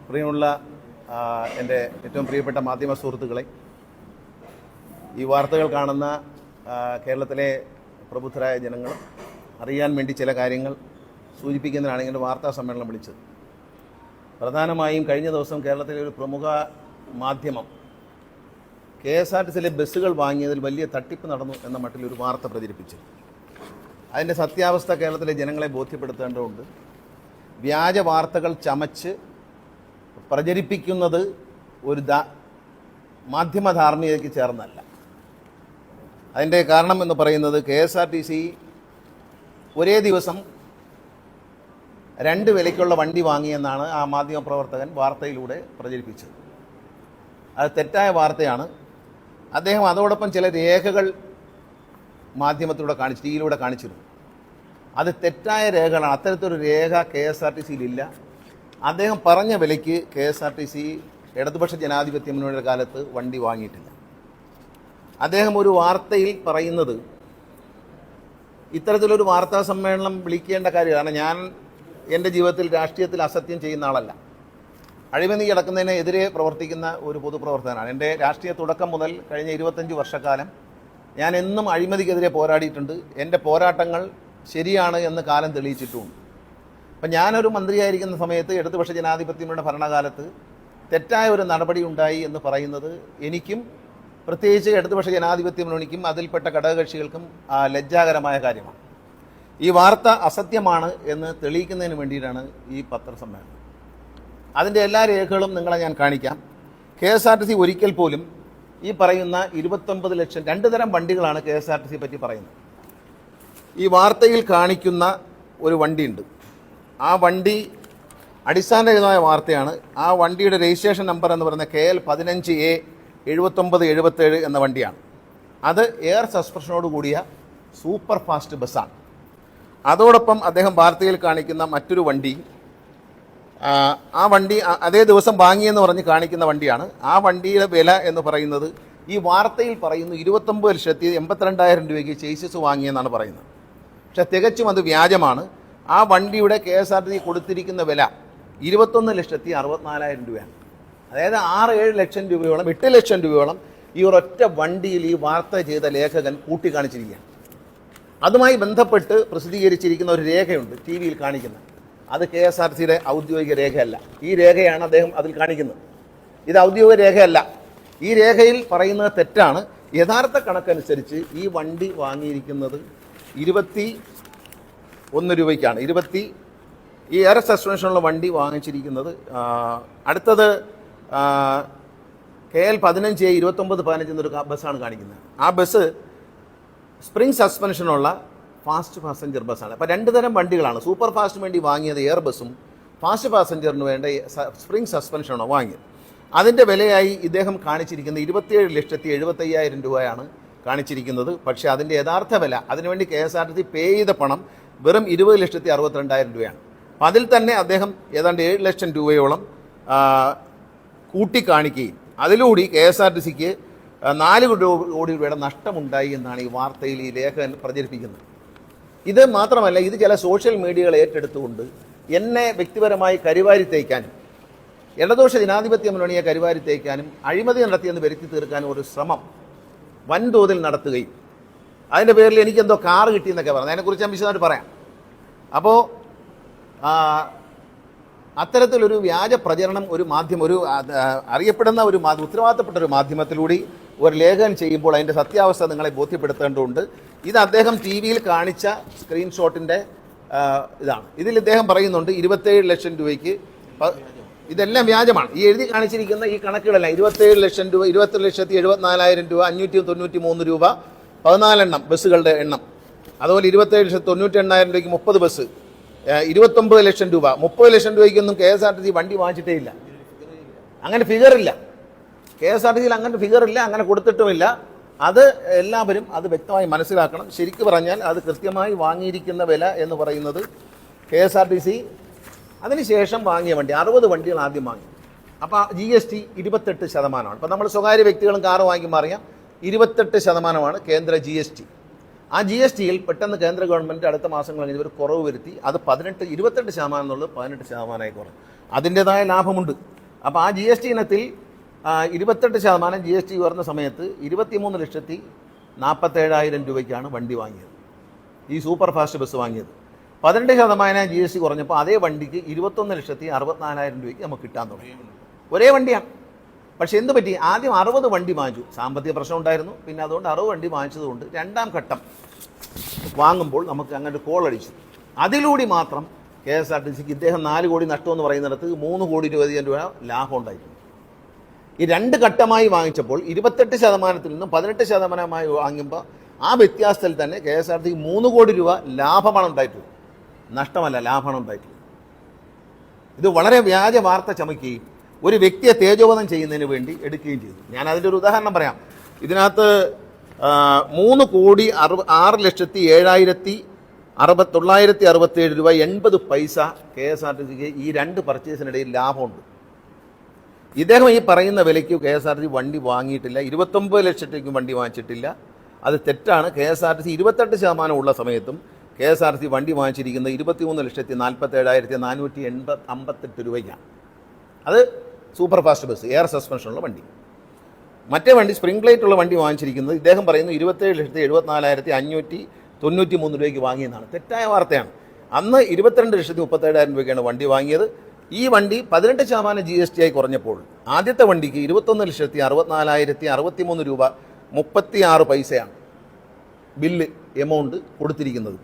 പ്രിയമുള്ള എൻ്റെ ഏറ്റവും പ്രിയപ്പെട്ട മാധ്യമ സുഹൃത്തുക്കളെ, ഈ വാർത്തകൾ കാണുന്ന കേരളത്തിലെ പ്രബുദ്ധരായ ജനങ്ങൾ അറിയാൻ വേണ്ടി ചില കാര്യങ്ങൾ സൂചിപ്പിക്കുന്നതിനാണ് ഇങ്ങനെ വാർത്താ സമ്മേളനം വിളിച്ചത്. പ്രധാനമായും കഴിഞ്ഞ ദിവസം കേരളത്തിലെ ഒരു പ്രമുഖ മാധ്യമം KSRTCയിലെ ബസ്സുകൾ വാങ്ങിയതിൽ വലിയ തട്ടിപ്പ് നടന്നു എന്ന മട്ടിലൊരു വാർത്ത പ്രചരിപ്പിച്ചു. അതിൻ്റെ സത്യാവസ്ഥ കേരളത്തിലെ ജനങ്ങളെ ബോധ്യപ്പെടുത്തേണ്ടതുണ്ട്. വ്യാജ വാർത്തകൾ ചമച്ച് പ്രചരിപ്പിക്കുന്നത് ഒരു മാധ്യമ ധാർമ്മികതയ്ക്ക് ചേർന്നല്ല. അതിൻ്റെ കാരണം എന്ന് പറയുന്നത് KSRTC ഒരേ ദിവസം 2 വിലയ്ക്കുള്ള വണ്ടി വാങ്ങിയെന്നാണ് ആ മാധ്യമപ്രവർത്തകൻ വാർത്തയിലൂടെ പ്രചരിപ്പിച്ചത്. അത് തെറ്റായ വാർത്തയാണ്. അദ്ദേഹം അതോടൊപ്പം ചില രേഖകൾ മാധ്യമത്തിലൂടെ ടിവിയിലൂടെ കാണിച്ചിരുന്നു. അത് തെറ്റായ രേഖകളാണ്. അത്തരത്തിലൊരു രേഖ KSRTCയിലില്ല. അദ്ദേഹം പറഞ്ഞ വിലയ്ക്ക് KSRTC ഇടതുപക്ഷ ജനാധിപത്യ മുന്നണിയുടെ കാലത്ത് വണ്ടി വാങ്ങിയിട്ടില്ല. അദ്ദേഹം ഒരു വാർത്തയിൽ പറയുന്നത് ഇത്തരത്തിലൊരു വാർത്താ സമ്മേളനം വിളിക്കേണ്ട കാര്യമാണ്. ഞാൻ എൻ്റെ ജീവിതത്തിൽ രാഷ്ട്രീയത്തിൽ അസത്യം ചെയ്യുന്ന ആളല്ല. അഴിമതി കിടക്കുന്നതിനെതിരെ പ്രവർത്തിക്കുന്ന ഒരു പൊതുപ്രവർത്തകനാണ്. എൻ്റെ രാഷ്ട്രീയ തുടക്കം മുതൽ കഴിഞ്ഞ 25 വർഷക്കാലം ഞാൻ എന്നും അഴിമതിക്കെതിരെ പോരാടിയിട്ടുണ്ട്. എൻ്റെ പോരാട്ടങ്ങൾ ശരിയാണ് എന്ന് കാലം തെളിയിച്ചിട്ടുമുണ്ട്. അപ്പം ഞാനൊരു മന്ത്രിയായിരിക്കുന്ന സമയത്ത് ഇടതുപക്ഷ ജനാധിപത്യങ്ങളുടെ ഭരണകാലത്ത് തെറ്റായ ഒരു നടപടി ഉണ്ടായി എന്ന് പറയുന്നത് എനിക്കും പ്രത്യേകിച്ച് ഇടതുപക്ഷ ജനാധിപത്യ മുന്നണിക്കും അതിൽപ്പെട്ട ഘടകകക്ഷികൾക്കും ലജ്ജാകരമായ കാര്യമാണ്. ഈ വാർത്ത അസത്യമാണ് എന്ന് തെളിയിക്കുന്നതിന് വേണ്ടിയിട്ടാണ് ഈ പത്രസമ്മേളനം. അതിൻ്റെ എല്ലാ രേഖകളും നിങ്ങളെ ഞാൻ കാണിക്കാം. KSRTC ഒരിക്കൽ പോലും ഈ പറയുന്ന 29 ലക്ഷം 2 തരം വണ്ടികളാണ് KSRTC പറ്റി പറയുന്നത്. ഈ വാർത്തയിൽ കാണിക്കുന്ന ഒരു വണ്ടിയുണ്ട്. ആ വണ്ടി അടിസ്ഥാനരഹിതമായ വാർത്തയാണ്. ആ വണ്ടിയുടെ രജിസ്ട്രേഷൻ നമ്പർ എന്ന് പറയുന്നത് KL 15A 7977 എന്ന വണ്ടിയാണ്. അത് എയർ സസ്പെൻഷനോട് കൂടിയ സൂപ്പർ ഫാസ്റ്റ് ബസ്സാണ്. അതോടൊപ്പം അദ്ദേഹം വാർത്തയിൽ കാണിക്കുന്ന മറ്റൊരു വണ്ടി, ആ വണ്ടി അതേ ദിവസം വാങ്ങിയെന്ന് പറഞ്ഞ് കാണിക്കുന്ന വണ്ടിയാണ്. ആ വണ്ടിയുടെ വില എന്ന് പറയുന്നത് ഈ വാർത്തയിൽ പറയുന്നു 29,82,000 രൂപയ്ക്ക് ചേസിസ് വാങ്ങിയെന്നാണ് പറയുന്നത്. പക്ഷെ തികച്ചും അത് വ്യാജമാണ്. ആ വണ്ടിയുടെ KSRTC കൊടുത്തിരിക്കുന്ന വില 21,64,000 രൂപയാണ്. അതായത് 6-7 ലക്ഷം രൂപയോളം 8 ലക്ഷം രൂപയോളം ഈ ഒരൊറ്റ വണ്ടിയിൽ ഈ വാർത്ത ചെയ്ത ലേഖകൻ കൂട്ടിക്കാണിച്ചിരിക്കുകയാണ്. അതുമായി ബന്ധപ്പെട്ട് പ്രസിദ്ധീകരിച്ചിരിക്കുന്ന ഒരു രേഖയുണ്ട് TV-യിൽ കാണിക്കുന്നത്. അത് KSRTCയുടെ ഔദ്യോഗിക രേഖയല്ല. ഈ രേഖയാണ് അദ്ദേഹം അതിൽ കാണിക്കുന്നത്. ഇത് ഔദ്യോഗിക രേഖയല്ല. ഈ രേഖയിൽ പറയുന്നത് തെറ്റാണ്. യഥാർത്ഥ കണക്കനുസരിച്ച് ഈ വണ്ടി വാങ്ങിയിരിക്കുന്നത് 21 രൂപയ്ക്കാണ്. ഈ എയർ സസ്പെൻഷനുള്ള വണ്ടി വാങ്ങിച്ചിരിക്കുന്നത്. അടുത്തത് KL 15A 2915 എന്നൊരു ബസ്സാണ് കാണിക്കുന്നത്. ആ ബസ് സ്പ്രിംഗ് സസ്പെൻഷനുള്ള ഫാസ്റ്റ് പാസഞ്ചർ ബസ്സാണ്. അപ്പോൾ 2 തരം വണ്ടികളാണ്. സൂപ്പർ ഫാസ്റ്റിന് വേണ്ടി വാങ്ങിയത് എയർ ബസ്സും ഫാസ്റ്റ് പാസഞ്ചറിന് വേണ്ട സ്പ്രിംഗ് സസ്പെൻഷനാണ് വാങ്ങിയത്. അതിൻ്റെ വിലയായി ഇദ്ദേഹം കാണിച്ചിരിക്കുന്നത് 27,75,000 രൂപയാണ് കാണിച്ചിരിക്കുന്നത്. പക്ഷേ അതിൻ്റെ യഥാർത്ഥ വില, അതിനുവേണ്ടി KSRTC പേ ചെയ്ത പണം വെറും 20,62,000 രൂപയാണ്. അപ്പം അതിൽ തന്നെ അദ്ദേഹം ഏതാണ്ട് 7 ലക്ഷം രൂപയോളം കൂട്ടിക്കാണിക്കുകയും അതിലൂടെ KSRTCക്ക് 4 കോടി രൂപയുടെ നഷ്ടമുണ്ടായി എന്നാണ് ഈ വാർത്തയിൽ ഈ ലേഖകൻ പ്രചരിപ്പിക്കുന്നത്. ഇത് മാത്രമല്ല, ഇത് ചില സോഷ്യൽ മീഡിയകൾ ഏറ്റെടുത്തുകൊണ്ട് എന്നെ വ്യക്തിപരമായി കരിവാരി തേക്കാനും ഇടതുപക്ഷ ജനാധിപത്യ മുന്നണിയെ കരിവാരി തേക്കാനും അഴിമതി നടത്തിയെന്ന് വരുത്തി തീർക്കാനും ഒരു ശ്രമം വൻതോതിൽ നടത്തുകയും അതിൻ്റെ പേരിൽ എനിക്കെന്തോ കാറ് കിട്ടിയെന്നൊക്കെ പറഞ്ഞു. അതിനെക്കുറിച്ച് ഞാൻ വിശദമായിട്ട് പറയാം. അപ്പോൾ അത്തരത്തിലൊരു വ്യാജ പ്രചരണം ഒരു അറിയപ്പെടുന്ന ഒരു ഉത്തരവാദിത്തപ്പെട്ട ഒരു മാധ്യമത്തിലൂടെ ഒരു ലേഖനം ചെയ്യുമ്പോൾ അതിൻ്റെ സത്യാവസ്ഥ നിങ്ങളെ ബോധ്യപ്പെടുത്തേണ്ടതുണ്ട്. ഇത് അദ്ദേഹം TV-യിൽ കാണിച്ച സ്ക്രീൻഷോട്ടിൻ്റെ ഇതാണ്. ഇതിൽ ഇദ്ദേഹം പറയുന്നുണ്ട് 27 ലക്ഷം രൂപയ്ക്ക്. ഇതെല്ലാം വ്യാജമാണ്. ഈ എഴുതി കാണിച്ചിരിക്കുന്ന ഈ കണക്കുകളെല്ലാം 27 ലക്ഷം രൂപ, 20,74,000 രൂപ, 593 രൂപ 14 എണ്ണം ബസ്സുകളുടെ എണ്ണം. അതുപോലെ 27,98,000 രൂപയ്ക്ക് 30 ബസ്, 29 ലക്ഷം രൂപ, 30 ലക്ഷം രൂപയ്ക്കൊന്നും KSRTC വണ്ടി വാങ്ങിച്ചിട്ടേ ഇല്ല. അങ്ങനെ ഫിഗറില്ല. KSRTCയിൽ അങ്ങനെ ഫിഗറില്ല, അങ്ങനെ കൊടുത്തിട്ടുമില്ല. അത് എല്ലാവരും അത് വ്യക്തമായി മനസ്സിലാക്കണം. ശരിക്കും പറഞ്ഞാൽ അത് കൃത്യമായി വാങ്ങിയിരിക്കുന്ന വില എന്ന് പറയുന്നത് KSRTC അതിനുശേഷം വാങ്ങിയ വണ്ടി 60 വണ്ടികൾ ആദ്യം വാങ്ങി. അപ്പോൾ GST 28%. അപ്പോൾ നമ്മൾ സ്വകാര്യ വ്യക്തികളും കാറ് വാങ്ങിക്കുമ്പോൾ അറിയാം 28% കേന്ദ്ര GST. ആ GSTയിൽ പെട്ടെന്ന് കേന്ദ്ര ഗവൺമെൻറ് അടുത്ത മാസങ്ങൾ കഴിഞ്ഞ് ഒരു കുറവ് വരുത്തി. അത് 28% എന്നുള്ളത് 18% കുറവ്. അതിൻ്റെതായ ലാഭമുണ്ട്. അപ്പോൾ ആ GST ഇനത്തിൽ 28% GST ഉയർന്ന സമയത്ത് 23,47,000 രൂപയ്ക്കാണ് വണ്ടി വാങ്ങിയത്, ഈ സൂപ്പർ ഫാസ്റ്റ് ബസ് വാങ്ങിയത്. 18% GST കുറഞ്ഞപ്പോൾ അതേ വണ്ടിക്ക് 21,64,000 രൂപയ്ക്ക് നമുക്ക് കിട്ടാൻ തുടങ്ങി. ഒരേ വണ്ടിയാണ്. പക്ഷേ എന്ത് പറ്റി, ആദ്യം 60 വണ്ടി വാങ്ങിച്ചു, സാമ്പത്തിക പ്രശ്നം ഉണ്ടായിരുന്നു. പിന്നെ അതുകൊണ്ട് 60 വണ്ടി വാങ്ങിച്ചതുകൊണ്ട് രണ്ടാം ഘട്ടം വാങ്ങുമ്പോൾ നമുക്ക് അങ്ങനെ കോൾ അടിച്ചു. അതിലൂടെ മാത്രം KSRTCക്ക് ഇദ്ദേഹം 4 കോടി നഷ്ടമെന്ന് പറയുന്നിടത്ത് 3,20,00,000 രൂപ ലാഭം ഉണ്ടായിരുന്നു. ഈ 2 ഘട്ടമായി വാങ്ങിച്ചപ്പോൾ 28% നിന്നും 18% വാങ്ങുമ്പോൾ ആ വ്യത്യാസത്തിൽ തന്നെ KSRTC 3 കോടി രൂപ ലാഭമാണ് ഉണ്ടായിട്ടുള്ളത്, നഷ്ടമല്ല, ലാഭമാണ് ഉണ്ടായിട്ടുള്ളത്. ഇത് വളരെ വ്യാജ വാർത്ത ചമയ്ക്കുകയും ഒരു വ്യക്തിയെ തേജോവധം ചെയ്യുന്നതിന് വേണ്ടി എടുക്കുകയും ചെയ്തു. ഞാൻ അതിൻ്റെ ഒരു ഉദാഹരണം പറയാം. ഇതിനകത്ത് 3,07,967 രൂപ 80 പൈസ KSRTCക്ക് ഈ 2 പർച്ചേസിനിടയിൽ ലാഭമുണ്ട്. ഇദ്ദേഹം ഈ പറയുന്ന വിലയ്ക്ക് KSRTC വണ്ടി വാങ്ങിയിട്ടില്ല, 29 ലക്ഷത്തേക്കും വണ്ടി വാങ്ങിച്ചിട്ടില്ല. അത് തെറ്റാണ്. KSRTC 28% ഉള്ള സമയത്തും KSRTC വണ്ടി വാങ്ങിച്ചിരിക്കുന്നത് 23,47,458 രൂപയ്ക്കാണ്. അത് സൂപ്പർ ഫാസ്റ്റ് ബസ്, എയർ സസ്പെൻഷനുള്ള വണ്ടി. മറ്റേ വണ്ടി സ്പ്രിംഗ് ലൈറ്റ് ഉള്ള വണ്ടി വാങ്ങിച്ചിരിക്കുന്നത് ഇദ്ദേഹം പറയുന്നു 27,74,593 രൂപയ്ക്ക് വാങ്ങിയെന്നാണ്. തെറ്റായ വാർത്തയാണ്. അന്ന് 22,37,000 രൂപയ്ക്കാണ് വണ്ടി വാങ്ങിയത്. ഈ വണ്ടി 18% GST ആയി കുറഞ്ഞപ്പോൾ ആദ്യത്തെ വണ്ടിക്ക് 21,64,063 രൂപ 36 പൈസയാണ് ബില്ല് എമൗണ്ട് കൊടുത്തിരിക്കുന്നത്.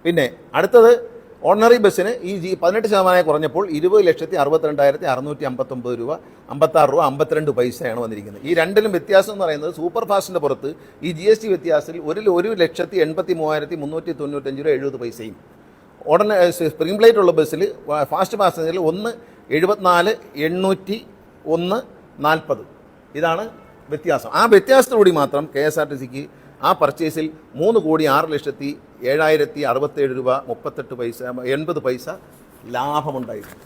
പിന്നെ അടുത്തത് ഓർഡിനറി ബസ്സിന് ഈ 18% കുറഞ്ഞപ്പോൾ 20,62,659 രൂപ 56 രൂപ 52 പൈസയാണ് വന്നിരിക്കുന്നത്. ഈ രണ്ടിലും വ്യത്യാസം എന്ന് പറയുന്നത് സൂപ്പർ ഫാസ്റ്റിൻ്റെ പുറത്ത് ഈ GST വ്യത്യാസത്തിൽ 1,83,395 രൂപ 70 പൈസയും, ഓർഡിനറി സ്പ്രിംഗ് പ്ലേറ്റ് ഉള്ള ബസ്സിൽ ഫാസ്റ്റ് പാസഞ്ചറിൽ 1,74,801,40 ഇതാണ് വ്യത്യാസം. ആ വ്യത്യാസത്തോടുകൂടി മാത്രം KSRTCക്ക് ആ പർച്ചേസിൽ 3,06,07,067 രൂപ 38 പൈസ 80 പൈസ ലാഭമുണ്ടായിരുന്നു.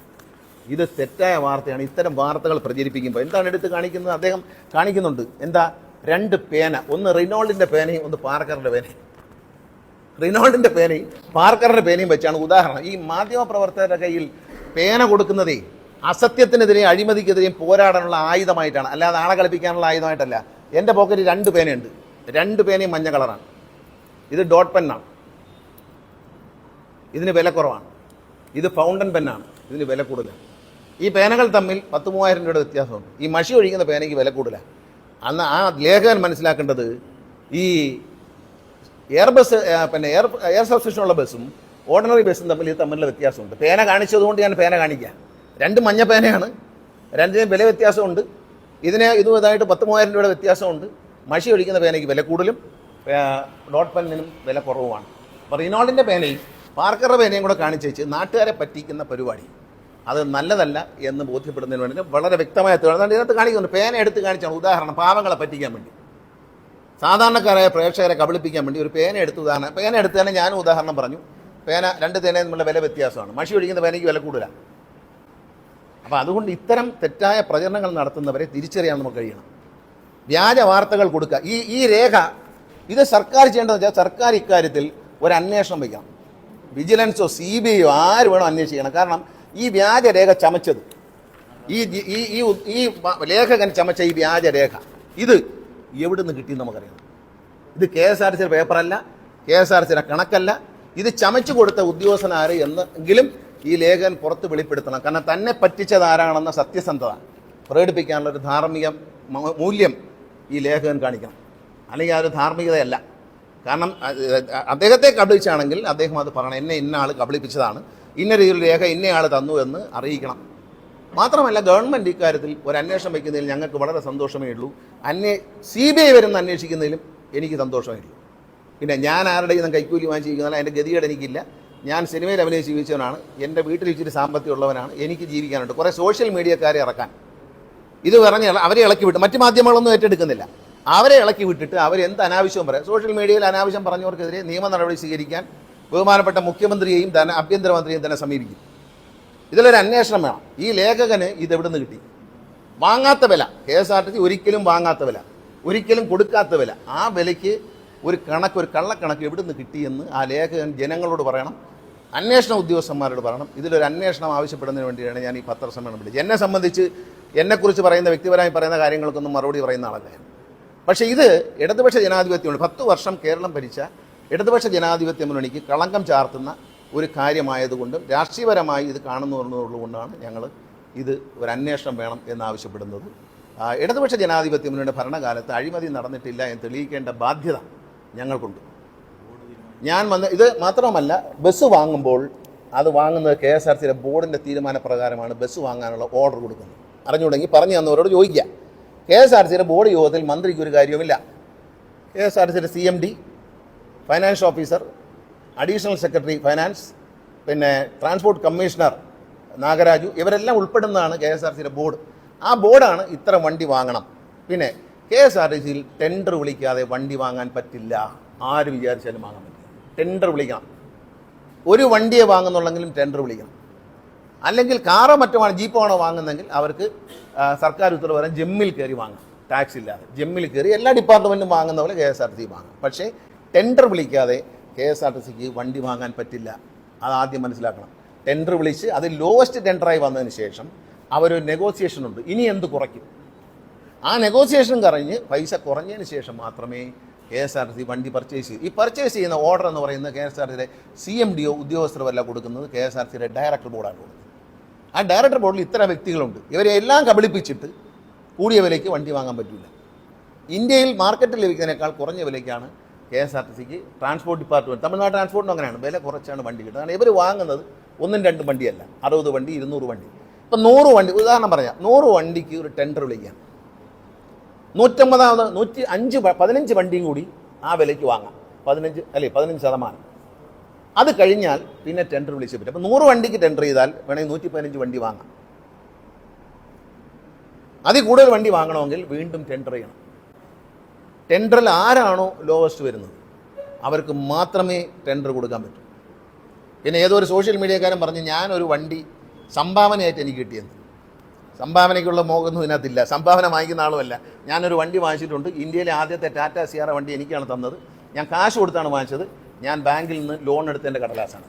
ഇത് തെറ്റായ വാർത്തയാണ്. ഇത്തരം വാർത്തകൾ പ്രചരിപ്പിക്കുമ്പോൾ എന്താണ് എടുത്ത് കാണിക്കുന്നത്? അദ്ദേഹം കാണിക്കുന്നുണ്ട് എന്താ, 2 പേന, ഒന്ന് റിനോൾഡിൻ്റെ പേനയും ഒന്ന് പാർക്കറിൻ്റെ പേനയും. റിനോൾഡിൻ്റെ പേനയും പാർക്കറിൻ്റെ പേനയും വെച്ചാണ് ഉദാഹരണം. ഈ മാധ്യമപ്രവർത്തകരുടെ കയ്യിൽ പേന കൊടുക്കുന്നതേ അസത്യത്തിനെതിരെയും അഴിമതിക്കെതിരെയും പോരാടാനുള്ള ആയുധമായിട്ടാണ്, അല്ലാതെ ആളെ കളിപ്പിക്കാനുള്ള ആയുധമായിട്ടല്ല. എൻ്റെ പോക്കറ്റിൽ 2 പേനയുണ്ട്, 2 പേനയും മഞ്ഞ കളറാണ്. ഇത് ഡോട്ട് പെന്നാണ്, ഇതിന് വില കുറവാണ്. ഇത് ഫൗണ്ടൻ പെന്നാണ്, ഇതിന് വില കൂടുതലാണ്. ഈ പേനകൾ തമ്മിൽ 10,000-3,000 രൂപയുടെ വ്യത്യാസമുണ്ട്. ഈ മഷി ഒഴിക്കുന്ന പേനയ്ക്ക് വില കൂടുതലാണ്. അന്ന് ആ ലേഖകൻ മനസ്സിലാക്കേണ്ടത് ഈ എയർ ബസ് പിന്നെ എയർ സബ്സ്റ്റിറ്റ്യൂഷനുള്ള ബസ്സും ഓർഡിനറി ബസ്സും തമ്മിലുള്ള വ്യത്യാസമുണ്ട്. പേന കാണിച്ചതുകൊണ്ട് ഞാൻ പേന കാണിക്കാം. 2 മഞ്ഞ പേനയാണ്, 2നും വില വ്യത്യാസമുണ്ട്. ഇതുമായിട്ട് 10,000 രൂപയുടെ വ്യത്യാസമുണ്ട്. മഷി ഒഴിക്കുന്ന പേനയ്ക്ക് വില കൂടുതലും ഡോട്ട് പെന്നിനും വില കുറവുമാണ്. അപ്പോൾ റിനോൾഡിൻ്റെ പേനയും പാർക്കറുടെ പേനയും കൂടെ കാണിച്ച് വെച്ച് നാട്ടുകാരെ പറ്റിക്കുന്ന പരിപാടി അത് നല്ലതല്ല എന്ന് ബോധ്യപ്പെടുന്നതിന് വേണ്ടി വളരെ വ്യക്തമായ തെളിവാണ് ഇതിനകത്ത് കാണിക്കുന്നുണ്ട്. പേന എടുത്ത് കാണിച്ചാണ് ഉദാഹരണം, പാവങ്ങളെ പറ്റിക്കാൻ വേണ്ടി, സാധാരണക്കാരായ പ്രേക്ഷകരെ കബളിപ്പിക്കാൻ വേണ്ടി ഒരു പേന എടുത്ത് ഉദാഹരണം, പേന എടുത്ത് തന്നെ ഞാനും ഉദാഹരണം പറഞ്ഞു. പേന 2 പേനയും തമ്മിലുള്ള വില വ്യത്യാസമാണ്. മഷി ഒഴിക്കുന്ന പേനയ്ക്ക് വില കൂടുതലാണ്. അപ്പോൾ അതുകൊണ്ട് ഇത്തരം തെറ്റായ പ്രചരണങ്ങൾ നടത്തുന്നവരെ തിരിച്ചറിയാൻ നമുക്ക് കഴിയണം. വ്യാജ വാർത്തകൾ കൊടുക്കുക. ഈ രേഖ ഇത് സർക്കാർ ചെയ്യേണ്ടതെന്ന് വെച്ചാൽ സർക്കാർ ഇക്കാര്യത്തിൽ ഒരു അന്വേഷണം വയ്ക്കണം. വിജിലൻസോ CBI ആര് വേണോ അന്വേഷിക്കണം. കാരണം ഈ വ്യാജരേഖ ചമച്ചത്, ഈ ലേഖകൻ ചമച്ച ഈ വ്യാജരേഖ ഇത് എവിടെ നിന്ന് കിട്ടിയെന്ന് നമുക്കറിയണം. ഇത് KSRTCയുടെ പേപ്പറല്ല, KSRTCയുടെ കണക്കല്ല. ഇത് ചമച്ചു കൊടുത്ത ഉദ്യോഗസ്ഥനാര് എന്നെങ്കിലും ഈ ലേഖകൻ പുറത്ത് വെളിപ്പെടുത്തണം. കാരണം തന്നെ പറ്റിച്ചത് ആരാണെന്ന സത്യസന്ധത പ്രകടിപ്പിക്കാനുള്ള ഒരു ധാർമ്മിക മൂല്യം ഈ ലേഖകൻ കാണിക്കണം. അല്ലെങ്കിൽ ആ ഒരു ധാർമ്മികതയല്ല. കാരണം അദ്ദേഹത്തെ കബളിച്ചാണെങ്കിൽ അദ്ദേഹം അത് പറയണം, എന്നെ ഇന്ന ആൾ കബളിപ്പിച്ചതാണ്, ഇന്ന രീതിയിൽ രേഖ ഇന്നയാൾ തന്നു എന്ന് അറിയിക്കണം. മാത്രമല്ല ഗവൺമെൻറ് ഇക്കാര്യത്തിൽ ഒരു അന്വേഷണം വയ്ക്കുന്നതിൽ ഞങ്ങൾക്ക് വളരെ സന്തോഷമേ ഉള്ളൂ. CBI വരുന്ന അന്വേഷിക്കുന്നതിലും എനിക്ക് സന്തോഷമേ ഉള്ളൂ. പിന്നെ ഞാൻ ആരുടെയും നിന്നും കൈക്കൂലി വാങ്ങിച്ചിരിക്കുന്നതല്ല, എൻ്റെ ഗതികേട് എനിക്കില്ല. ഞാൻ സിനിമയിൽ അഭിനയിച്ച് ജീവിച്ചവനാണ്, എൻ്റെ വീട്ടിൽ ഇച്ചിരി സാമ്പത്തികം ഉള്ളവനാണ്, എനിക്ക് ജീവിക്കാനുണ്ട്. കുറേ സോഷ്യൽ മീഡിയക്കാരെ ഇറക്കാൻ ഇത് പറഞ്ഞ് അവരെ ഇളക്കി വിട്ട് മറ്റു മാധ്യമങ്ങളൊന്നും ഏറ്റെടുക്കുന്നില്ല. അവരെ ഇളക്കി വിട്ടിട്ട് അവരെന്ത് അനാവശ്യവും പറയാം. സോഷ്യൽ മീഡിയയിൽ അനാവശ്യം പറഞ്ഞവർക്കെതിരെ നിയമ നടപടി സ്വീകരിക്കാൻ ബഹുമാനപ്പെട്ട മുഖ്യമന്ത്രിയെയും ആഭ്യന്തരമന്ത്രിയെയും തന്നെ സമീപിക്കും. ഇതിലൊരു അന്വേഷണം വേണം. ഈ ലേഖകന് ഇതെവിടെ നിന്ന് കിട്ടി? വാങ്ങാത്ത വില, KSRTC ഒരിക്കലും വാങ്ങാത്ത വില, ഒരിക്കലും കൊടുക്കാത്ത വില, ആ വിലയ്ക്ക് ഒരു കള്ളക്കണക്ക് എവിടെ നിന്ന് കിട്ടിയെന്ന് ആ ലേഖകൻ ജനങ്ങളോട് പറയണം, അന്വേഷണ ഉദ്യോഗസ്ഥന്മാരോട് പറയണം. ഇതിലൊരു അന്വേഷണം ആവശ്യപ്പെടുന്നതിന് വേണ്ടിയാണ് ഞാൻ ഈ പത്രസമ്മേളനം വിളിച്ചത്. എന്നെ സംബന്ധിച്ച് എന്നെക്കുറിച്ച് പറയുന്ന വ്യക്തിപരമായി പറയുന്ന കാര്യങ്ങൾക്കൊന്നും മറുപടി പറയുന്ന ആളല്ല ഞാൻ. പക്ഷേ ഇത് ഇടതുപക്ഷ ജനാധിപത്യ മുന്നണി 10 വർഷം കേരളം ഭരിച്ച ഇടതുപക്ഷ ജനാധിപത്യ മുന്നണിക്ക് കളങ്കം ചാർത്തുന്ന ഒരു കാര്യമായതുകൊണ്ടും രാഷ്ട്രീയപരമായി ഇത് കാണുന്നതുകൊണ്ടാണ് ഞങ്ങൾ ഇത് ഒരു അന്വേഷണം വേണം എന്നാവശ്യപ്പെടുന്നത്. ഇടതുപക്ഷ ജനാധിപത്യ മുന്നണിയുടെ ഭരണകാലത്ത് അഴിമതി നടന്നിട്ടില്ല എന്ന് തെളിയിക്കേണ്ട ബാധ്യത ഞങ്ങൾക്കുണ്ട്. ഇത് മാത്രമല്ല, ബസ് വാങ്ങുമ്പോൾ അത് വാങ്ങുന്നത് KSRTCയുടെ ബോർഡിൻ്റെ തീരുമാനപ്രകാരമാണ് ബസ് വാങ്ങാനുള്ള ഓർഡർ കൊടുക്കുന്നത്. അറിഞ്ഞുകൂടെങ്കിൽ പറഞ്ഞു തന്നവരോട് ചോദിക്കുക. KSRTCയുടെ ബോർഡ് യോഗത്തിൽ മന്ത്രിക്ക് ഒരു കാര്യവുമില്ല. KSRTCയുടെ CMD, finance officer, additional secretary finance, പിന്നെ ട്രാൻസ്പോർട്ട് കമ്മീഷണർ നാഗരാജു, ഇവരെല്ലാം ഉൾപ്പെടുന്നതാണ് KSRTCയുടെ ബോർഡ്. ആ ബോർഡാണ് ഇത്ര വണ്ടി വാങ്ങണം. പിന്നെ KSRTCയിൽ ടെൻഡർ വിളിക്കാതെ വണ്ടി വാങ്ങാൻ പറ്റില്ല. ആര് വിചാരിച്ചാലും വാങ്ങാൻ പറ്റില്ല. ടെൻഡർ വിളിക്കണം. ഒരു വണ്ടിയെ വാങ്ങുന്നുള്ളെങ്കിലും ടെൻഡർ വിളിക്കണം. അല്ലെങ്കിൽ കാറോ മറ്റോ ആണ്, ജീപ്പോ ആണോ വാങ്ങുന്നതെങ്കിൽ അവർക്ക് സർക്കാർ ഉത്തരവ് പറയാൻ ജമ്മിൽ കയറി വാങ്ങാം, ടാക്സ് ഇല്ലാതെ ജമ്മിൽ കയറി എല്ലാ ഡിപ്പാർട്ട്മെൻറ്റും വാങ്ങുന്ന പോലെ KSRTC വാങ്ങാം. പക്ഷേ ടെൻഡർ വിളിക്കാതെ KSRTCക്ക് വണ്ടി വാങ്ങാൻ പറ്റില്ല. അതാദ്യം മനസ്സിലാക്കണം. ടെൻഡർ വിളിച്ച് അത് ലോവസ്റ്റ് ടെൻഡറായി വന്നതിന് ശേഷം അവരൊരു നെഗോസിയേഷൻ ഉണ്ട്. ഇനി എന്ത് കുറയ്ക്കും? ആ നെഗോസിയേഷൻ കഴിഞ്ഞ് പൈസ കുറഞ്ഞതിന് ശേഷം മാത്രമേ KSRTC വണ്ടി പർച്ചേസ് ചെയ്യും. ഈ പർച്ചേസ് ചെയ്യുന്ന ഓർഡർ എന്ന് പറയുന്നത് KSRTCയുടെ CMDO ഉദ്യോഗസ്ഥരല്ല കൊടുക്കുന്നത്, KSRTCയുടെ ഡയറക്ടർ ബോർഡാണ് കൊടുക്കുന്നത്. ആ ഡയറക്ടർ ബോർഡിൽ ഇത്ര വ്യക്തികളുണ്ട്. ഇവരെ എല്ലാം കബളിപ്പിച്ചിട്ട് കൂടിയ വിലയ്ക്ക് വണ്ടി വാങ്ങാൻ പറ്റില്ല. ഇന്ത്യയിൽ മാർക്കറ്റിൽ ലഭിക്കുന്നതിനേക്കാൾ കുറഞ്ഞ വിലയ്ക്കാണ് KSRTCക്ക് ട്രാൻസ്പോർട്ട് ഡിപ്പാർട്ട്മെൻറ്റ്, തമിഴ്നാട് ട്രാൻസ്പോർട്ടിനും അങ്ങനെയാണ്, വില കുറച്ചാണ് വണ്ടി കിട്ടുന്നത്. കാരണം ഇവർ വാങ്ങുന്നത് 1-2 വണ്ടിയല്ല, 60 വണ്ടി, 200 വണ്ടി. ഇപ്പം 100 വണ്ടി, ഉദാഹരണം പറയാം, 100 വണ്ടിക്ക് ഒരു ടെൻഡർ വിളിക്കാം. 15 വണ്ടിയും കൂടി ആ വിലയ്ക്ക് വാങ്ങാം. 15%. അത് കഴിഞ്ഞാൽ പിന്നെ ടെൻഡർ വിളിച്ച് പറ്റും. അപ്പം 100 വണ്ടിക്ക് ടെൻഡർ ചെയ്താൽ വേണമെങ്കിൽ 115 വണ്ടി വാങ്ങാം. അതിൽ കൂടുതൽ വണ്ടി വാങ്ങണമെങ്കിൽ വീണ്ടും ടെൻഡർ ചെയ്യണം. ടെൻഡറിൽ ആരാണോ ലോവസ്റ്റ് വരുന്നത് അവർക്ക് മാത്രമേ ടെൻഡർ കൊടുക്കാൻ പറ്റൂ. പിന്നെ ഏതോ ഒരു സോഷ്യൽ മീഡിയക്കാരൻ പറഞ്ഞ് ഞാനൊരു വണ്ടി സംഭാവനയായിട്ട് എനിക്ക് കിട്ടിയെന്ന്. സംഭാവനയ്ക്കുള്ള മോഹമൊന്നും ഇതിനകത്തില്ല. സംഭാവന വാങ്ങിക്കുന്ന ആളുമല്ല. ഞാനൊരു വണ്ടി വാങ്ങിച്ചിട്ടുണ്ട്. ഇന്ത്യയിലെ ആദ്യത്തെ ടാറ്റ സിയാറ വണ്ടി എനിക്കാണ് തന്നത്. ഞാൻ കാശ് കൊടുത്താണ് വാങ്ങിച്ചത്. ഞാൻ ബാങ്കിൽ നിന്ന് ലോൺ എടുത്തതിൻ്റെ കടലാസാണ്.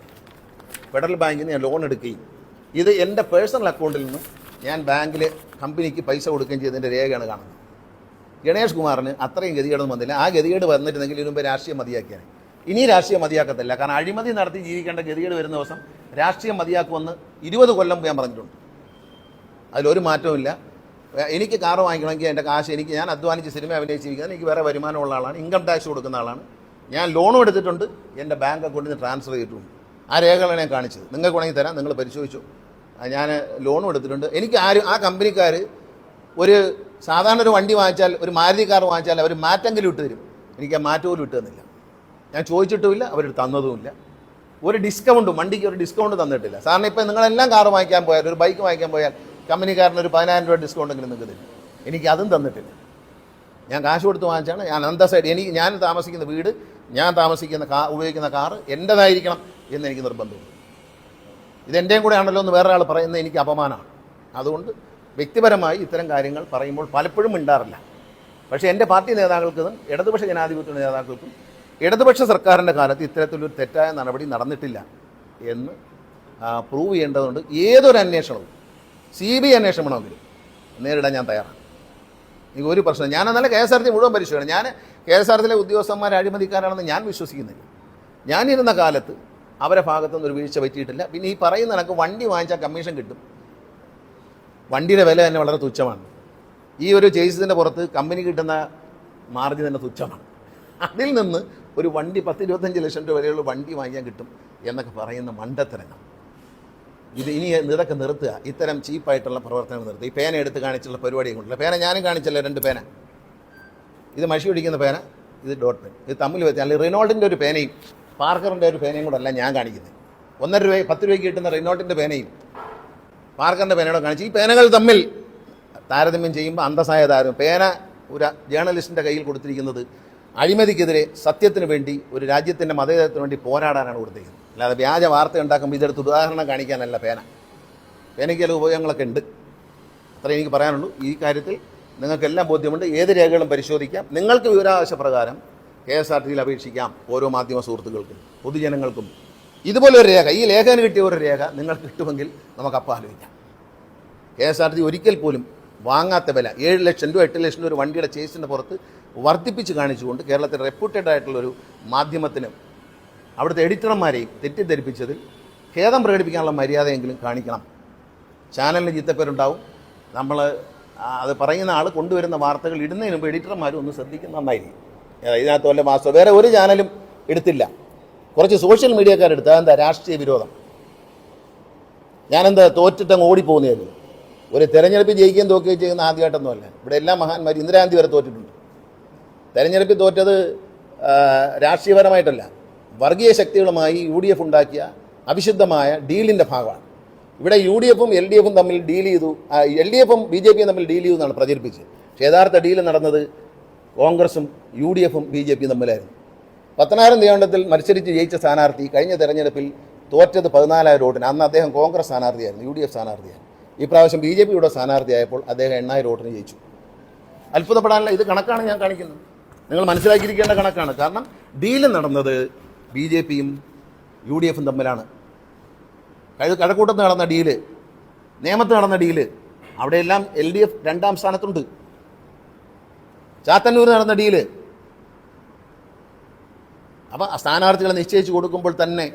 ഫെഡറൽ ബാങ്കിൽ നിന്ന് ഞാൻ ലോൺ എടുക്കുകയും ഇത് എൻ്റെ പേഴ്സണൽ അക്കൗണ്ടിൽ നിന്നും ഞാൻ ബാങ്കിൽ കമ്പനിക്ക് പൈസ കൊടുക്കുകയും ചെയ്തതിൻ്റെ രേഖയാണ് കാണുന്നത്. ഗണേഷ് കുമാറിന് അത്രയും ഗതികേടൊന്നും വന്നില്ല. ആ ഗതികേട് വന്നിരുന്നെങ്കിൽ ഇതിനു മുമ്പ് രാഷ്ട്രീയം മതിയാക്കിയാണ്. ഇനി രാഷ്ട്രീയം മതിയാക്കത്തില്ല. കാരണം അഴിമതി നടത്തി ജീവിക്കേണ്ട ഗതികേട് വരുന്ന ദിവസം രാഷ്ട്രീയം മതിയാക്കുമെന്ന് 20 കൊല്ലം ഞാൻ പറഞ്ഞിട്ടുണ്ട്. അതിലൊരു മാറ്റവുമില്ല. എനിക്ക് കാറ് വാങ്ങിക്കണമെങ്കിൽ എൻ്റെ കാശ് ഞാൻ അധ്വാനിച്ച് സിനിമ അഭിനയിച്ചിരിക്കുന്നത്, എനിക്ക് വേറെ വരുമാനമുള്ള ആളാണ്, ഇൻകം ടാക്സ് കൊടുക്കുന്ന ആളാണ്. ഞാൻ ലോണും എടുത്തിട്ടുണ്ട്, എൻ്റെ ബാങ്ക് അക്കൗണ്ടിൽ നിന്ന് ട്രാൻസ്ഫർ ചെയ്തിട്ടുണ്ട്. ആ രേഖകളാണ് ഞാൻ കാണിച്ചത്. നിങ്ങൾക്ക് വേണമെങ്കിൽ തരാം, നിങ്ങൾ പരിശോധിച്ചു. ഞാൻ ലോണും എടുത്തിട്ടുണ്ട്. എനിക്ക് ആ കമ്പനിക്കാർ ഒരു സാധാരണ ഒരു വണ്ടി വാങ്ങിച്ചാൽ, ഒരു മാരുതി കാർ വാങ്ങിച്ചാൽ അവർ മാറ്റെങ്കിലും ഇട്ട് തരും. എനിക്ക് ആ മാറ്റം പോലും ഇട്ട് തന്നില്ല. ഞാൻ ചോദിച്ചിട്ടുമില്ല, അവർ തന്നതുമില്ല. ഒരു ഡിസ്കൗണ്ടും, വണ്ടിക്ക് ഒരു ഡിസ്കൗണ്ട് തന്നിട്ടില്ല. സാറിന് ഇപ്പം നിങ്ങളെല്ലാം കാർ വാങ്ങിക്കാൻ പോയാൽ, ഒരു ബൈക്ക് വാങ്ങിക്കാൻ പോയാൽ കമ്പനിക്കാരന് ഒരു 10,000 രൂപ ഡിസ്കൗണ്ടെങ്കിലും നിങ്ങൾക്ക് തരും. എനിക്ക് അതും തന്നിട്ടില്ല. ഞാൻ കാശ് കൊടുത്ത് വാങ്ങിച്ചാണ്. ഞാൻ അന്തസ്സായിട്ട് ഞാൻ താമസിക്കുന്ന വീട്, ഞാൻ താമസിക്കുന്ന ഉപയോഗിക്കുന്ന കാറ് എൻ്റേതായിരിക്കണം എന്ന് എനിക്ക് നിർബന്ധമുണ്ട്. ഇതെൻ്റെയും കൂടെ ആണല്ലോ എന്ന് വേറെ ആൾ പറയുന്നത് എനിക്ക് അപമാനമാണ്. അതുകൊണ്ട് വ്യക്തിപരമായി ഇത്തരം കാര്യങ്ങൾ പറയുമ്പോൾ പലപ്പോഴും മിണ്ടാറില്ല. പക്ഷേ എൻ്റെ പാർട്ടി നേതാക്കൾക്കും ഇടതുപക്ഷ ജനാധിപത്യ നേതാക്കൾക്കും ഇടതുപക്ഷ സർക്കാരിൻ്റെ കാലത്ത് ഇത്തരത്തിലൊരു തെറ്റായ നടപടി നടന്നിട്ടില്ല എന്ന് പ്രൂവ് ചെയ്യേണ്ടതുണ്ട്. ഏതൊരു അന്വേഷണവും CBI അന്വേഷണമാണെങ്കിലും നേരിടാൻ ഞാൻ തയ്യാറാണ്. എനിക്ക് ഒരു പ്രശ്നം. ഞാൻ എന്നാലും KSRTC മുഴുവൻ പരിശോധിക്കണം. ഞാൻ KSRTCയിലെ ഉദ്യോഗസ്ഥന്മാർ അഴിമതിക്കാരാണെന്ന് ഞാൻ വിശ്വസിക്കുന്നില്ല. ഞാനിരുന്ന കാലത്ത് അവരെ ഭാഗത്തുനിന്ന് ഒരു വീഴ്ച പറ്റിയിട്ടില്ല. പിന്നെ ഈ പറയുന്ന കണക്ക് വണ്ടി വാങ്ങിച്ചാൽ കമ്മീഷൻ കിട്ടും. വണ്ടിയുടെ വില തന്നെ വളരെ തുച്ഛമാണ്. ഈ ഒരു ചേസിൻ്റെ പുറത്ത് കമ്പനി കിട്ടുന്ന മാർജിൻ തന്നെ തുച്ഛമാണ്. അതിൽ നിന്ന് ഒരു വണ്ടി 10-25 ലക്ഷം രൂപ വരെയുള്ള വണ്ടി വാങ്ങിക്കാൻ കിട്ടും എന്നൊക്കെ പറയുന്ന മണ്ടത്തരങ്ങൾ. ഇനി ഇതൊക്കെ നിർത്തുക. ഇത്തരം ചീപ്പായിട്ടുള്ള പ്രവർത്തനങ്ങൾ നിർത്തുക. ഈ പേന എടുത്ത് കാണിച്ചുള്ള പരിപാടിയെ കൊണ്ടില്ല. പേന ഞാനും കാണിച്ചല്ലോ, 2 പേന. ഇത് മഷി പിടിക്കുന്ന പേന, ഇത് ഡോട്ട് പെൻ. ഇത് തമ്മിൽ വെച്ചാൽ അല്ലെങ്കിൽ റിനോൾട്ടിൻ്റെ ഒരു പേനയും പാർക്കറിൻ്റെ ഒരു പേനയും കൂടെ അല്ല ഞാൻ കാണിക്കുന്നത്. 1.5 രൂപ 10 രൂപയ്ക്ക് കിട്ടുന്ന റിനോൾട്ടിൻ്റെ പേനയും പാർക്കറിൻ്റെ പേനയോടെ കാണിച്ച് ഈ പേനകൾ തമ്മിൽ താരതമ്യം ചെയ്യുമ്പോൾ അന്തസ്സായ താരം. പേന ഒരു ജേർണലിസ്റ്റിൻ്റെ കയ്യിൽ കൊടുത്തിരിക്കുന്നത് അഴിമതിക്കെതിരെ സത്യത്തിന് വേണ്ടി, ഒരു രാജ്യത്തിൻ്റെ മതേതരത്തിന് വേണ്ടി പോരാടാനാണ് കൊടുത്തിരിക്കുന്നത്. അല്ലാതെ വ്യാജ വാർത്ത ഉണ്ടാക്കുമ്പോൾ ഇതെടുത്ത് ഉദാഹരണം കാണിക്കാനല്ല പേനയ്ക്ക് ചില ഉപയോഗങ്ങളൊക്കെ ഉണ്ട്. അത്രേ എനിക്ക് പറയാനുള്ളൂ. ഈ കാര്യത്തിൽ നിങ്ങൾക്കെല്ലാം ബോധ്യമുണ്ട്. ഏത് രേഖകളും പരിശോധിക്കാം. നിങ്ങൾക്ക് വിവരാവകാശപ്രകാരം KSRTCയിൽ അപേക്ഷിക്കാം. ഓരോ മാധ്യമ സുഹൃത്തുക്കൾക്കും പൊതുജനങ്ങൾക്കും ഇതുപോലെ ഒരു രേഖ, ഈ ലേഖനം കിട്ടിയ ഒരു രേഖ നിങ്ങൾക്ക് കിട്ടുമെങ്കിൽ നമുക്ക് അപ്പം ആലോചിക്കാം. KSRTC ഒരിക്കൽ പോലും വാങ്ങാത്ത വില 7 ലക്ഷം രൂപ 8 ലക്ഷം രൂപ ഒരു വണ്ടിയുടെ ചേസിൻ്റെ പുറത്ത് വർദ്ധിപ്പിച്ച് കാണിച്ചുകൊണ്ട് കേരളത്തിൽ റെപ്യൂട്ടഡ് ആയിട്ടുള്ളൊരു മാധ്യമത്തിനും അവിടുത്തെ എഡിറ്റർമാരെയും തെറ്റിദ്ധരിപ്പിച്ചതിൽ ഖേദം പ്രകടിപ്പിക്കാനുള്ള മര്യാദയെങ്കിലും കാണിക്കണം. ചാനലിന് ചീത്തപ്പേരുണ്ടാവും. നമ്മൾ അത് പറയുന്ന ആൾ കൊണ്ടുവരുന്ന വാർത്തകൾ ഇടുന്നതിന് മുമ്പ് എഡിറ്റർമാരും ഒന്ന് ശ്രദ്ധിക്കുന്ന നന്നായിരിക്കും. ഇതിനകത്ത് വല്ല മാസം വേറെ ഒരു ചാനലും എടുത്തില്ല, കുറച്ച് സോഷ്യൽ മീഡിയക്കാരെടുത്ത്. അതെന്താ? രാഷ്ട്രീയ വിരോധം. ഞാനെന്താ തോറ്റിട്ടങ്ങ് ഓടിപ്പോകുന്നതായിരുന്നു. ഒരു തെരഞ്ഞെടുപ്പ് ജയിക്കുകയും തോക്കുകയും ചെയ്യുന്ന ആദ്യമായിട്ടൊന്നുമല്ല. ഇവിടെ എല്ലാ മഹാന്മാർ, ഇന്ദിരാഗാന്ധി വരെ തോറ്റിട്ടുണ്ട്. തെരഞ്ഞെടുപ്പിൽ തോറ്റത് രാഷ്ട്രീയപരമായിട്ടല്ല, വർഗീയ ശക്തികളുമായി UDF ഉണ്ടാക്കിയ അവിശുദ്ധമായ ഡീലിൻ്റെ ഭാഗമാണ്. ഇവിടെ UDFും LDFും തമ്മിൽ ഡീൽ ചെയ്തു, LDFും BJPയും തമ്മിൽ ഡീൽ ചെയ്തു എന്നാണ് പ്രചരിപ്പിച്ചത്. പക്ഷേ യഥാർത്ഥ ഡീൽ നടന്നത് കോൺഗ്രസും UDFും BJPയും തമ്മിലായിരുന്നു. പത്തനാപുരം നിയമമണ്ഡലത്തിൽ മത്സരിച്ച് ജയിച്ച സ്ഥാനാർത്ഥി കഴിഞ്ഞ തെരഞ്ഞെടുപ്പിൽ തോറ്റത് 14,000 വോട്ടിന്. അന്ന് അദ്ദേഹം കോൺഗ്രസ് സ്ഥാനാർത്ഥിയായിരുന്നു, UDF സ്ഥാനാർത്ഥിയായിരുന്നു. ഈ പ്രാവശ്യം BJPയുടെ സ്ഥാനാർത്ഥിയായപ്പോൾ അദ്ദേഹം 8,000 വോട്ടിന് ജയിച്ചു. അത്ഭുതപ്പെടാനുള്ള ഇത് കണക്കാണ് ഞാൻ കാണിക്കുന്നത്. നിങ്ങൾ മനസ്സിലാക്കിയിരിക്കേണ്ട കണക്കാണ്. കാരണം ഡീല് നടന്നത് BJPയും UDFും തമ്മിലാണ്. കഴക്കൂട്ടത്ത് നടന്ന ഡീല്, നേമത്ത് നടന്ന ഡീല്, അവിടെയെല്ലാം LDF 2ാം സ്ഥാനത്തുണ്ട്. ചാത്തന്നൂർ നടന്ന ഡീല്. അപ്പം സ്ഥാനാർത്ഥികളെ നിശ്ചയിച്ച് കൊടുക്കുമ്പോൾ തന്നെ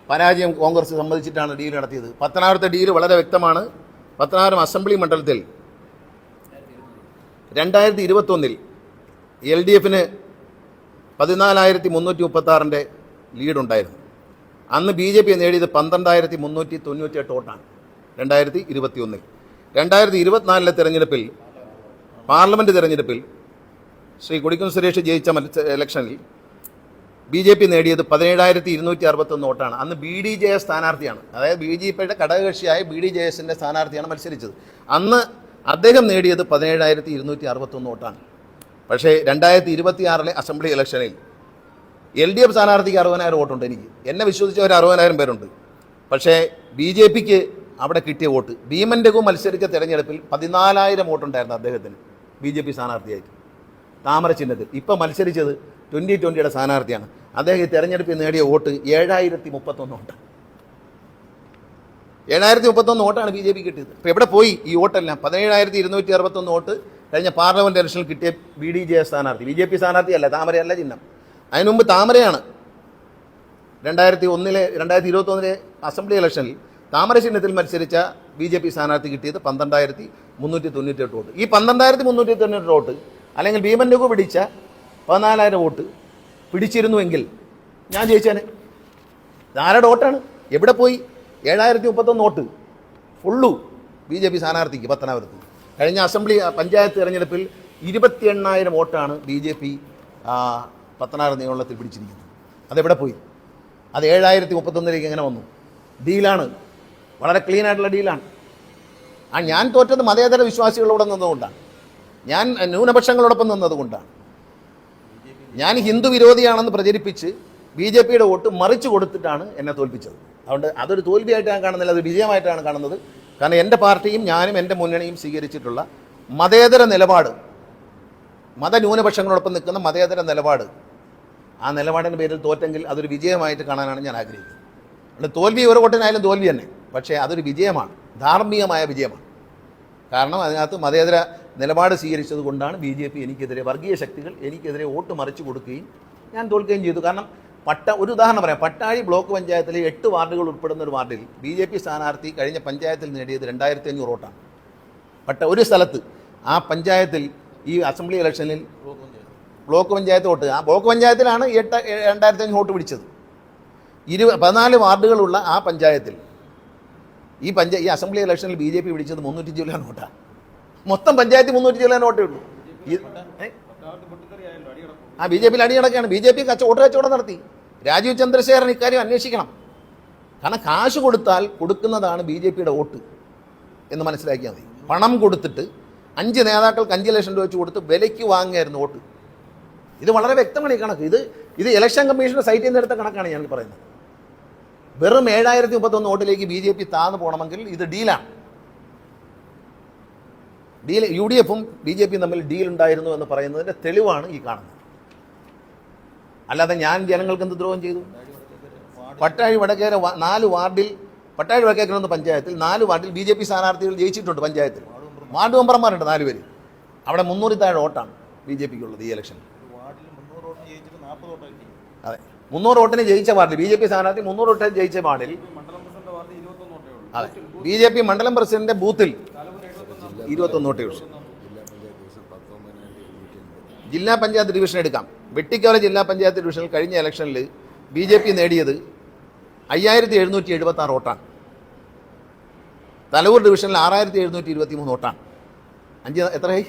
പരാജയം കോൺഗ്രസ് സമ്മതിച്ചിട്ടാണ് ഡീൽ നടത്തിയത്. പത്തനാപുരത്തെ ഡീല് വളരെ വ്യക്തമാണ്. പത്തനാപുരം അസംബ്ലി മണ്ഡലത്തിൽ 2021 LDFന് 14,336 ലീഡുണ്ടായിരുന്നു. അന്ന് BJP നേടിയത് 12,398 വോട്ടാണ് 2021. 2024 തെരഞ്ഞെടുപ്പിൽ, പാർലമെൻറ്റ് തെരഞ്ഞെടുപ്പിൽ ശ്രീ കൊടിക്കുന്നിൽ സുരേഷ് ജയിച്ച ഇലക്ഷനിൽ BJP നേടിയത് 17,261 വോട്ടാണ്. അന്ന് BDJS സ്ഥാനാർത്ഥിയാണ്, അതായത് BJPയുടെ ഘടകകക്ഷിയായ BDJSൻ്റെ സ്ഥാനാർത്ഥിയാണ് മത്സരിച്ചത്. അന്ന് അദ്ദേഹം നേടിയത് 17,261 വോട്ടാണ്. പക്ഷേ 2026 അസംബ്ലി ഇലക്ഷനിൽ LDF സ്ഥാനാർത്ഥിക്ക് 60,000 വോട്ടുണ്ട്. എന്നെ വിശ്വസിച്ചവർ 60,000 പേരുണ്ട്. പക്ഷേ BJPക്ക് അവിടെ കിട്ടിയ വോട്ട്, ഭീമൻ രഘു മത്സരിച്ച തെരഞ്ഞെടുപ്പിൽ 14,000 വോട്ടുണ്ടായിരുന്നു അദ്ദേഹത്തിന് BJP സ്ഥാനാർത്ഥിയായിട്ട്, താമര ചിഹ്നത്തിൽ. ഇപ്പം മത്സരിച്ചത് 2020യുടെ സ്ഥാനാർത്ഥിയാണ്. അദ്ദേഹം ഈ തെരഞ്ഞെടുപ്പിൽ നേടിയ വോട്ട് 7,031 വോട്ട്. 7,031 വോട്ടാണ് BJP കിട്ടിയത്. ഇപ്പോൾ എവിടെ പോയി ഈ വോട്ടെല്ലാം? 17,261 വോട്ട് കഴിഞ്ഞ പാർലമെൻറ്റ് ഇലക്ഷനിൽ കിട്ടിയ BDJS സ്ഥാനാർത്ഥി, BJP സ്ഥാനാർത്ഥിയല്ല, താമരയല്ല ചിഹ്നം. അതിനു മുമ്പ് താമരയാണ്. 2021 അസംബ്ലി ഇലക്ഷനിൽ താമര ചിഹ്നത്തിൽ മത്സരിച്ച BJP സ്ഥാനാർത്ഥി കിട്ടിയത് 12,398 വോട്ട്. ഈ 12,398 വോട്ട് അല്ലെങ്കിൽ ഭീമൻ രഘു പിടിച്ച 14,000 വോട്ട് പിടിച്ചിരുന്നുവെങ്കിൽ ഞാൻ ജയിച്ചേനെ. ആരുടെ വോട്ടാണ്? എവിടെ പോയി? 7,031 വോട്ട് ഫുള്ളു BJP സ്ഥാനാർത്ഥിക്ക് പത്തനാപുരത്ത്. കഴിഞ്ഞ അസംബ്ലി പഞ്ചായത്ത് തെരഞ്ഞെടുപ്പിൽ 28,000 വോട്ടാണ് BJP പത്തനാപുരം നിയമമണ്ഡലത്തിൽ പിടിച്ചിരിക്കുന്നത്. അതെവിടെ പോയി? അത് 7,031 എങ്ങനെ വന്നു? ഡീലാണ്, വളരെ ക്ലീൻ ആയിട്ടുള്ള ഡീലാണ്. ഞാൻ തോറ്റത് മതേതര വിശ്വാസികളോട് നിന്നതുകൊണ്ടാണ്, ഞാൻ ന്യൂനപക്ഷങ്ങളോടൊപ്പം നിന്നതുകൊണ്ടാണ്. ഞാൻ ഹിന്ദു വിരോധിയാണെന്ന് പ്രചരിപ്പിച്ച് BJPയുടെ വോട്ട് മറിച്ചു കൊടുത്തിട്ടാണ് എന്നെ തോൽപ്പിച്ചത്. അതുകൊണ്ട് അതൊരു തോൽവിയായിട്ട് ഞാൻ കാണുന്നില്ല, അത് വിജയമായിട്ടാണ് കാണുന്നത്. കാരണം എൻ്റെ പാർട്ടിയും ഞാനും എൻ്റെ മുന്നണിയും സ്വീകരിച്ചിട്ടുള്ള മതേതര നിലപാട്, മതന്യൂനപക്ഷങ്ങളോടൊപ്പം നിൽക്കുന്ന മതേതര നിലപാട്, ആ നിലപാടിൻ്റെ പേരിൽ തോറ്റെങ്കിൽ അതൊരു വിജയമായിട്ട് കാണാനാണ് ഞാൻ ആഗ്രഹിക്കുന്നത്. അതുകൊണ്ട് തോൽവി ഒരു വോട്ടിനായാലും തോൽവി തന്നെ, പക്ഷേ അതൊരു വിജയമാണ്, ധാർമ്മികമായ വിജയമാണ്. കാരണം അതിനകത്ത് മതേതര നിലപാട് സ്വീകരിച്ചത് കൊണ്ടാണ് BJP എനിക്കെതിരെ, വർഗീയ ശക്തികൾ എനിക്കെതിരെ വോട്ട് മറിച്ചു കൊടുക്കുകയും ഞാൻ തോൽക്കുകയും ചെയ്തു. കാരണം ഒരു ഉദാഹരണം പറയാം. പട്ടാഴി ബ്ലോക്ക് പഞ്ചായത്തിലെ 8 വാർഡുകൾ ഉൾപ്പെടുന്ന ഒരു വാർഡിൽ BJP സ്ഥാനാർത്ഥി കഴിഞ്ഞ പഞ്ചായത്തിൽ നേടിയത് 2,500 വോട്ടാണ്. ഒരു സ്ഥലത്ത്, ആ പഞ്ചായത്തിൽ ഈ അസംബ്ലി ഇലക്ഷനിൽ ബ്ലോക്ക് പഞ്ചായത്ത് വോട്ട്, ആ ബ്ലോക്ക് പഞ്ചായത്തിലാണ് 2,500 വോട്ട് പിടിച്ചത്. 14 വാർഡുകളുള്ള ആ പഞ്ചായത്തിൽ ഈ അസംബ്ലി ഇലക്ഷനിൽ BJP പിടിച്ചത് 300 വോട്ടാണ്. മൊത്തം പഞ്ചായത്തിൽ 300 വോട്ടേ ഉള്ളൂ. BJPയിൽ അടിയടക്കാണ്. BJP വോട്ട് കച്ചവടം നടത്തി. രാജീവ് ചന്ദ്രശേഖരൻ ഇക്കാര്യം അന്വേഷിക്കണം. കാരണം കാശ് കൊടുത്താൽ കൊടുക്കുന്നതാണ് BJPയുടെ വോട്ട് എന്ന് മനസ്സിലാക്കിയാൽ മതി. പണം കൊടുത്തിട്ട് 5 നേതാക്കൾക്ക് 5 ലക്ഷം രൂപ വെച്ച് കൊടുത്ത് വിലയ്ക്ക് വാങ്ങിയായിരുന്നു വോട്ട്. ഇത് വളരെ വ്യക്തമാണ് ഈ കണക്ക്. ഇത് ഇലക്ഷൻ കമ്മീഷന്റെ സൈറ്റിൽ നിന്ന് എടുത്ത കണക്കാണ് ഞാൻ പറയുന്നത്. വെറും 7,031 വോട്ടിലേക്ക് BJP താഴ്ന്നു പോകണമെങ്കിൽ ഇത് ഡീലാണ്. UDFും BJPയും തമ്മിൽ ഡീൽ ഉണ്ടായിരുന്നു എന്ന് പറയുന്നതിൻ്റെ തെളിവാണ് ഈ കാണുന്നത്. അല്ലാതെ ഞാൻ ജനങ്ങൾക്ക് എന്ത് ദ്രോഹം ചെയ്തു? പട്ടാഴി വടക്കേര 4 വാർഡിൽ, പട്ടാഴി വടക്കേര പഞ്ചായത്തിൽ 4 വാർഡിൽ BJP സ്ഥാനാർത്ഥികൾ ജയിച്ചിട്ടുണ്ട്. പഞ്ചായത്തിൽ വാർഡ് മെമ്പർമാരുണ്ട് 4 പേര്. അവിടെ 300 താഴെ വോട്ടാണ് BJPക്കുള്ളത് ഈ ഇലക്ഷനിൽ. അതെ, 300 വോട്ടിന് ജയിച്ച വാർഡിൽ BJP സ്ഥാനാർത്ഥി 300 വോട്ടിന് ജയിച്ച വാർഡിൽ അതെ BJP മണ്ഡലം പ്രസിഡന്റിന്റെ ബൂത്തിൽ 21 വോട്ടേ ഉള്ളൂ. ജില്ലാ പഞ്ചായത്ത് ഡിവിഷൻ എടുക്കാം. വെട്ടിക്കവല ജില്ലാ പഞ്ചായത്ത് ഡിവിഷനിൽ കഴിഞ്ഞ ഇലക്ഷനിൽ BJP നേടിയത് 5776 വോട്ടാണ്. തലവൂർ ഡിവിഷനിൽ 6723 വോട്ടാണ്. എത്രയായി?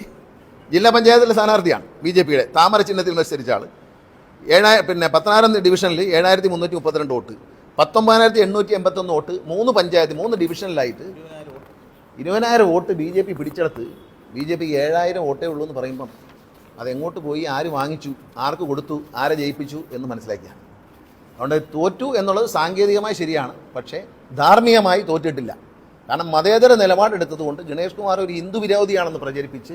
ജില്ലാ പഞ്ചായത്തിലെ സ്ഥാനാർത്ഥിയാണ് BJPയുടെ താമര ചിഹ്നത്തിൽ മത്സരിച്ച ആൾ. 16 ഡിവിഷനിൽ 7332 vote, 19881 vote, 3 panchayat 3 ഡിവിഷനിലായിട്ട് 20,000 vote BJP പിടിച്ചെടുത്ത് BJPക്ക് 7000 വോട്ടേ ഉള്ളൂ എന്ന് പറയുമ്പം അതെങ്ങോട്ട് പോയി, ആര് വാങ്ങിച്ചു, ആർക്ക് കൊടുത്തു, ആരെ ജയിപ്പിച്ചു എന്ന് മനസ്സിലാക്കിയാണ്. അതുകൊണ്ട് തോറ്റു എന്നുള്ളത് സാങ്കേതികമായി ശരിയാണ്, പക്ഷേ ധാർമ്മികമായി തോറ്റിട്ടില്ല. കാരണം മതേതര നിലപാടെടുത്തതുകൊണ്ട് ഗണേഷ് കുമാർ ഒരു ഹിന്ദു വിരോധിയാണെന്ന് പ്രചരിപ്പിച്ച്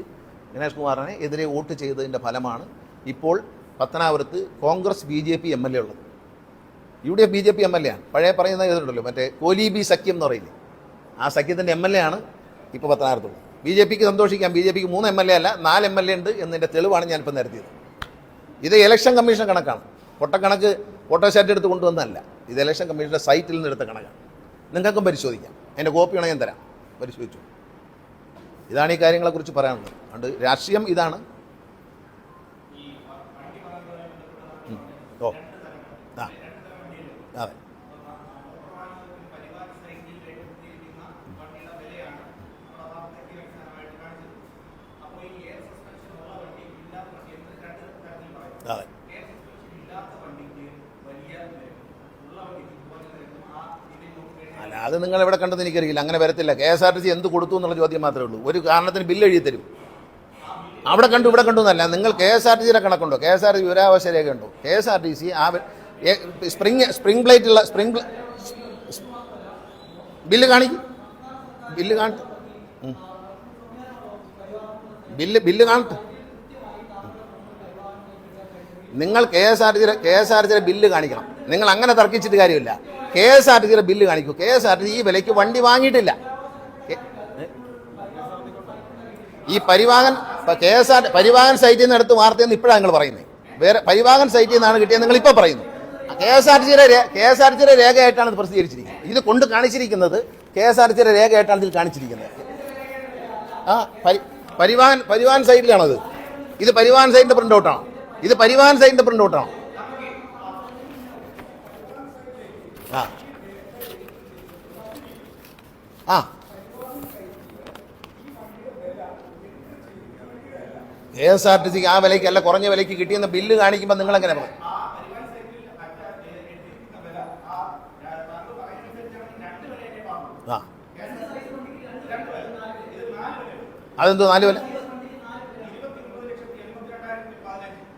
ഗണേഷ് കുമാറിനെ എതിരെ വോട്ട് ചെയ്തതിൻ്റെ ഫലമാണ് ഇപ്പോൾ പത്തനാപുരത്ത് കോൺഗ്രസ് BJP MLA ഉള്ളത്. UDF BJP MLA ആണ്. പഴയ പറയുന്ന ഇതുണ്ടല്ലോ, മറ്റേ കോലീബി സഖ്യം എന്ന് പറയില്ലേ, ആ സഖ്യത്തിൻ്റെ MLA ആണ് ഇപ്പോൾ പത്തനാപുരത്തുള്ളത്. BJPക്ക് സന്തോഷിക്കാം, BJPക്ക് 3 MLA അല്ല 4 MLA ഉണ്ട് എന്നതിൻ്റെ തെളിവാണ് ഞാനിപ്പോൾ നിരത്തിയത്. ഇത് ഇലക്ഷൻ കമ്മീഷൻ കണക്കാണ്, പൊട്ടക്കണക്ക് ഫോട്ടോസ്റ്റാറ്റ് എടുത്ത് കൊണ്ടുവന്നതല്ല. ഇത് ഇലക്ഷൻ കമ്മീഷൻ്റെ സൈറ്റിൽ നിന്ന് എടുത്ത കണക്കാണ്. നിങ്ങൾക്കും പരിശോധിക്കാം, അതിൻ്റെ കോപ്പി വേണമെങ്കിൽ ഞാൻ തരാം, പരിശോധിച്ചു. ഇതാണ് ഈ കാര്യങ്ങളെക്കുറിച്ച് പറയാനുള്ളത്. അതുകൊണ്ട് രാഷ്ട്രീയം ഇതാണ്. ഓ ആ അതെ അതെ അല്ല, അത് നിങ്ങൾ എവിടെ കണ്ടെന്ന് എനിക്കറിയില്ല. അങ്ങനെ വരത്തില്ല. KSRTC എന്ത് കൊടുത്തു എന്നുള്ള ചോദ്യം മാത്രമേ ഉള്ളൂ. ഒരു കാരണത്തിന് ബില്ല് എഴുതി തരും. അവിടെ കണ്ടു ഇവിടെ കണ്ടു എന്നല്ല. നിങ്ങൾ KSRTCയുടെ കണക്കുണ്ടോ? KSRTC വിവരാവകാശ രേഖയുണ്ടോ? KSRTC ആ സ്പ്രിംഗ് പ്ലേറ്റുള്ള ബില്ല് കാണിക്കും. ബില്ല് കാണട്ടെ, ബില്ല് കാണട്ടെ. നിങ്ങൾ KSRTCയുടെ ബില്ല് കാണിക്കണം. നിങ്ങൾ അങ്ങനെ തർക്കിച്ചിട്ട് കാര്യമില്ല. KSRTCയുടെ ബില്ല് കാണിക്കൂ. KSRTC ഈ വിലയ്ക്ക് വണ്ടി വാങ്ങിയിട്ടില്ല. ഈ പരിവാഹൻ സൈറ്റിൽ നിന്ന് എടുത്ത് വാർത്തയെന്ന് ഇപ്പോഴാണ് നിങ്ങൾ പറയുന്നത്. വേറെ പരിവാഹൻ സൈറ്റിൽ നിന്നാണ് കിട്ടിയത് നിങ്ങൾ ഇപ്പോൾ പറയുന്നു. KSRTCയുടെ രേഖയായിട്ടാണ് ഇത് പ്രസിദ്ധീകരിച്ചിരിക്കുന്നത്. ഇത് കൊണ്ട് കാണിച്ചിരിക്കുന്നത് KSRTCയുടെ രേഖയായിട്ടാണ് ഇതിൽ കാണിച്ചിരിക്കുന്നത്. ആ പരിവാഹൻ സൈറ്റിലാണത്. ഇത് പരിവാഹൻ സൈറ്റിന്റെ പ്രിന്റ് ഔട്ടാണോ? ഇത് പരിവാഹൻ സൈറ്റിന്റെ പ്രിന്റ് ഔട്ടാണോ? ആ ആ KSRTCക്ക് ആ വിലയ്ക്ക് അല്ല, കുറഞ്ഞ വിലയ്ക്ക് കിട്ടിയെന്ന ബില്ല് കാണിക്കുമ്പോൾ നിങ്ങൾ എങ്ങനെ പറയും? ആ അതെന്തോ 4 വില?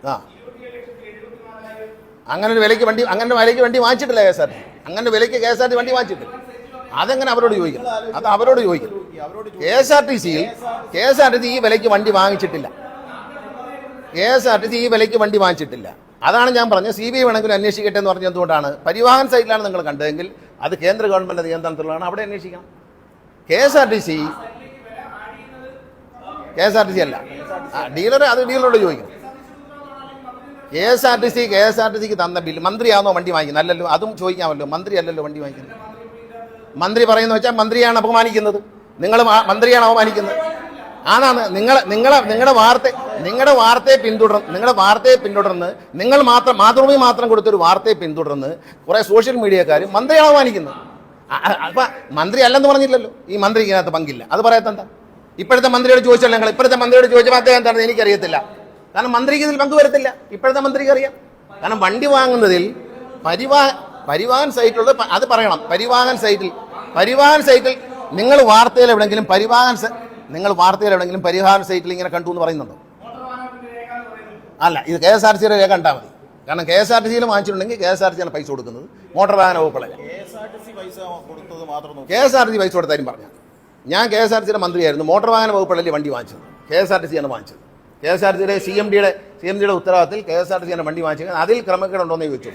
ആ അങ്ങനെ ഒരു വിലയ്ക്ക് വണ്ടി വാങ്ങിച്ചിട്ടില്ല KSRTC. അങ്ങനെ വിലയ്ക്ക് KSRTC വണ്ടി വാങ്ങിച്ചിട്ടില്ല. അതെങ്ങനെ അവരോട് ചോദിക്കും? അത് അവരോട് ചോദിക്കും. KSRTC ഈ വിലയ്ക്ക് വണ്ടി വാങ്ങിച്ചിട്ടില്ല. KSRTC ഈ വിലയ്ക്ക് വണ്ടി വാങ്ങിച്ചിട്ടില്ല. അതാണ് ഞാൻ പറഞ്ഞത്. CBI വേണമെങ്കിലും അന്വേഷിക്കട്ടെ എന്ന് പറഞ്ഞത് എന്തുകൊണ്ടാണ്? പരിവാഹൻ സൈറ്റിലാണ് നിങ്ങൾ കണ്ടതെങ്കിൽ അത് കേന്ദ്ര ഗവൺമെന്റ് നിയന്ത്രണത്തിലുള്ളതാണ്, അവിടെ അന്വേഷിക്കണം. KSRTC അല്ല, അത് ഡീലറോട് ചോദിക്കണം. KSRTCക്ക് തന്ന ബില്ല് മന്ത്രിയാണോ വണ്ടി വാങ്ങിക്കുന്നത്? അല്ലല്ലോ, അതും ചോദിക്കാമല്ലോ. മന്ത്രി അല്ലല്ലോ വണ്ടി വാങ്ങിക്കുന്നത്. മന്ത്രി പറയുന്ന വെച്ചാൽ മന്ത്രിയാണ് അപമാനിക്കുന്നത്. നിങ്ങൾ മന്ത്രിയാണ് അപമാനിക്കുന്നത്. ആണാണ്. നിങ്ങളുടെ വാർത്തയെ പിന്തുടർന്ന് നിങ്ങൾ മാത്രം മാതൃഭൂമി മാത്രം കൊടുത്തൊരു വാർത്തയെ പിന്തുടർന്ന് കുറേ സോഷ്യൽ മീഡിയക്കാർ മന്ത്രിയാണ് അപമാനിക്കുന്നത്. അപ്പം മന്ത്രി അല്ലെന്ന് പറഞ്ഞില്ലല്ലോ. ഈ മന്ത്രിക്ക് ഇതിനകത്ത് പങ്കില്ല. അത് പറയാത്തെന്താ? ഇപ്പോഴത്തെ മന്ത്രിയോട് ചോദിച്ചല്ലോ നിങ്ങൾ. ഇപ്പോഴത്തെ മന്ത്രിയോട് ചോദിച്ചപ്പോൾ അദ്ദേഹം എന്താണെന്ന് എനിക്കറിയത്തില്ല. കാരണം മന്ത്രിക്ക് ഇതിൽ പങ്കുവരത്തില്ല. ഇപ്പോഴത്തെ മന്ത്രിക്ക് അറിയാം. കാരണം വണ്ടി വാങ്ങുന്നതിൽ പരിവാഹൻ സൈറ്റുള്ളത് അത് പറയണം. പരിവാഹൻ സൈറ്റിൽ നിങ്ങൾ വാർത്തയിൽ എവിടെയെങ്കിലും പരിവാഹൻ സൈറ്റിൽ ഇങ്ങനെ കണ്ടു എന്ന് പറയുന്നുണ്ടോ? അല്ല, ഇത് KSRTCയുടെ രേഖ കണ്ടാൽ മതി. കാരണം KSRTCയിൽ വാങ്ങിച്ചിട്ടുണ്ടെങ്കിൽ KSRTCയാണ് പൈസ കൊടുക്കുന്നത്, മോട്ടോർ വാഹന വകുപ്പല്ല. KSRTC പൈസ കൊടുത്താലും പറഞ്ഞാൽ ഞാൻ KSRTCയുടെ മന്ത്രിയായിരുന്നു. മോട്ടോർ വാഹന വകുപ്പല്ലേ വണ്ടി വാങ്ങിച്ചത്. KSRTCയാണ് വാങ്ങിച്ചത്. KSRTCയുടെ CMDയുടെ ഉത്തരവാദിത്തത്തിൽ KSRTCയാണ് വണ്ടി വാങ്ങിച്ചത്. അതിൽ ക്രമക്കേടുണ്ടോയെന്ന് ചോദിച്ചു.